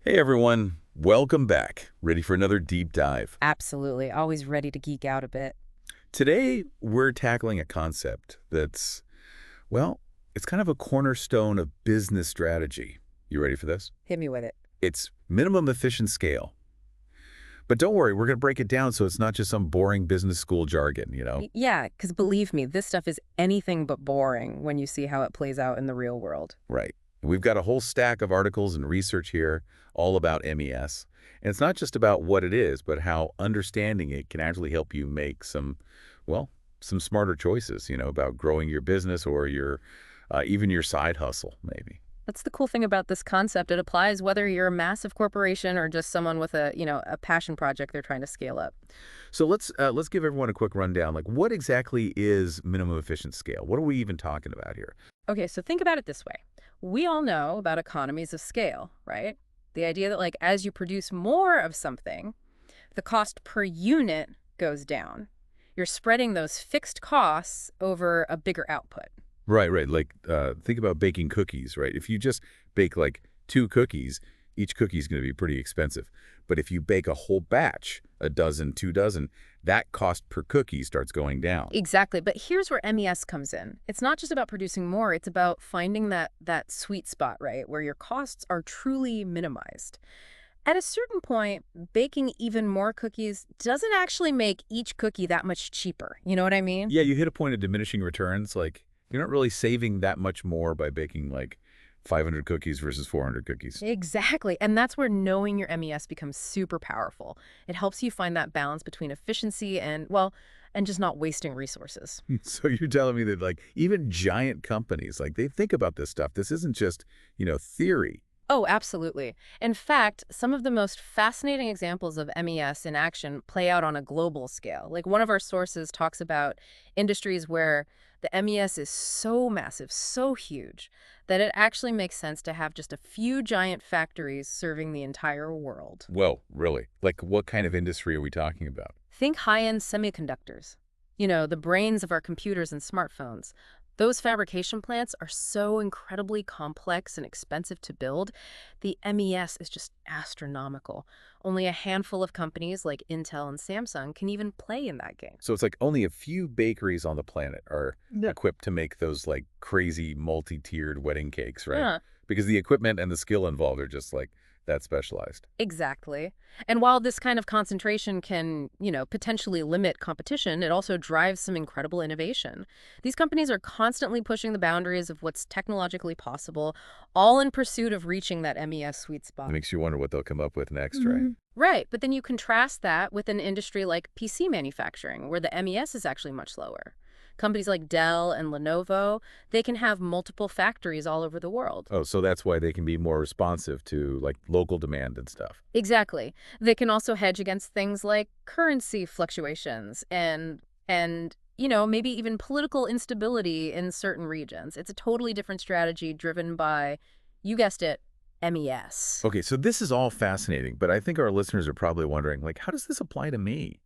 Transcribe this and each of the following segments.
Hey everyone, welcome back. Ready for another deep dive. Absolutely. Always ready to geek out a bit. Today, we're tackling a concept that's, well, it's kind of a cornerstone of business strategy. You ready for this? Hit me with it. It's minimum efficient scale. But don't worry, we're going to break it down so it's not just some boring business school jargon. Yeah, because believe me, this stuff is anything but boring when you see how it plays out in the real world. Right. We've got a whole stack of articles and research here all about MES. And it's not just about what it is, but how understanding it can actually help you make well, some smarter choices, about growing your business or even your side hustle, maybe. That's the cool thing about this concept. It applies whether you're a massive corporation or just someone with a passion project they're trying to scale up. So let's give everyone a quick rundown. Like, what exactly is minimum efficient scale? What are we even talking about here? Okay, so think about it this way. We all know about economies of scale, right? The idea that as you produce more of something, the cost per unit goes down. You're spreading those fixed costs over a bigger output. Right, right. Like, think about baking cookies, right? If you just bake like 2 cookies, each cookie is going to be pretty expensive. But if you bake a whole batch, a dozen, 2 dozen, that cost per cookie starts going down. Exactly. But here's where MES comes in. It's not just about producing more, it's about finding that sweet spot, right, where your costs are truly minimized. At a certain point, baking even more cookies doesn't actually make each cookie that much cheaper. You know what I mean? Yeah, you hit a point of diminishing returns. Like, you're not really saving that much more by baking like 500 cookies versus 400 cookies. Exactly. And that's where knowing your MES becomes super powerful. It helps you find that balance between efficiency and just not wasting resources. So you're telling me that like even giant companies, like they think about this stuff. This isn't just, theory. Oh, absolutely. In fact, some of the most fascinating examples of MES in action play out on a global scale. Like one of our sources talks about industries where the MES is so massive, so huge, that it actually makes sense to have just a few giant factories serving the entire world. Well, really? Like what kind of industry are we talking about? Think high-end semiconductors. The brains of our computers and smartphones. Those fabrication plants are so incredibly complex and expensive to build. The MES is just astronomical. Only a handful of companies like Intel and Samsung can even play in that game. So it's like only a few bakeries on the planet are equipped to make those like crazy multi-tiered wedding cakes, right? Yeah. Because the equipment and the skill involved are just like that specialized. Exactly. And while this kind of concentration can, potentially limit competition, it also drives some incredible innovation. These companies are constantly pushing the boundaries of what's technologically possible, all in pursuit of reaching that MES sweet It spot. makes you wonder what they'll come up with next, right? Right, but then you contrast that with an industry like PC manufacturing, where the MES is actually much lower. Companies like Dell and Lenovo, they can have multiple factories all over the world. Oh, so that's why they can be more responsive to like local demand and stuff. Exactly. They can also hedge against things like currency fluctuations and maybe even political instability in certain regions. It's a totally different strategy driven by, you guessed it, MES. Okay, so this is all fascinating, but I think our listeners are probably wondering, like, how does this apply to me?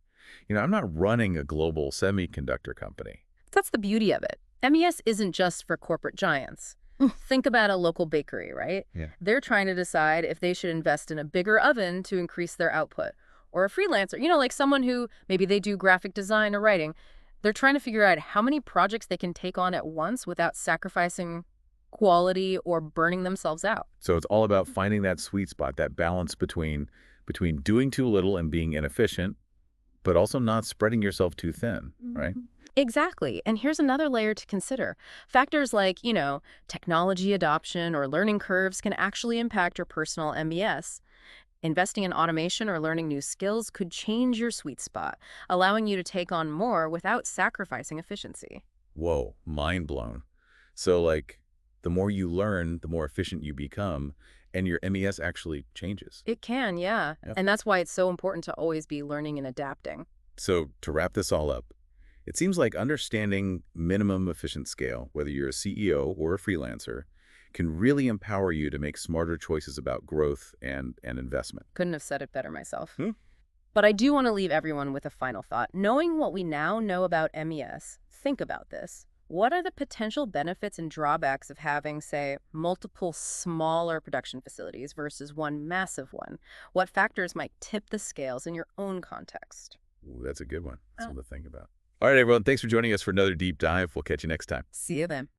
I'm not running a global semiconductor company. That's the beauty of it. MES isn't just for corporate giants. Think about a local bakery, right? Yeah. They're trying to decide if they should invest in a bigger oven to increase their output. Or a freelancer, like someone who maybe they do graphic design or writing. They're trying to figure out how many projects they can take on at once without sacrificing quality or burning themselves out. So it's all about finding that sweet spot, that balance between doing too little and being inefficient, but also not spreading yourself too thin, right? Exactly. And here's another layer to consider. Factors like, technology adoption or learning curves can actually impact your personal MES. Investing in automation or learning new skills could change your sweet spot, allowing you to take on more without sacrificing efficiency. Whoa, mind blown. So like the more you learn, the more efficient you become, and your MES actually changes. It can, yeah. Yep. And that's why it's so important to always be learning and adapting. So to wrap this all up, it seems like understanding minimum efficient scale, whether you're a CEO or a freelancer, can really empower you to make smarter choices about growth and investment. Couldn't have said it better myself. Hmm? But I do want to leave everyone with a final thought. Knowing what we now know about MES, think about this. What are the potential benefits and drawbacks of having, say, multiple smaller production facilities versus one massive one? What factors might tip the scales in your own context? Ooh, that's a good one. That's Oh. one to think about. All right, everyone. Thanks for joining us for another deep dive. We'll catch you next time. See you then.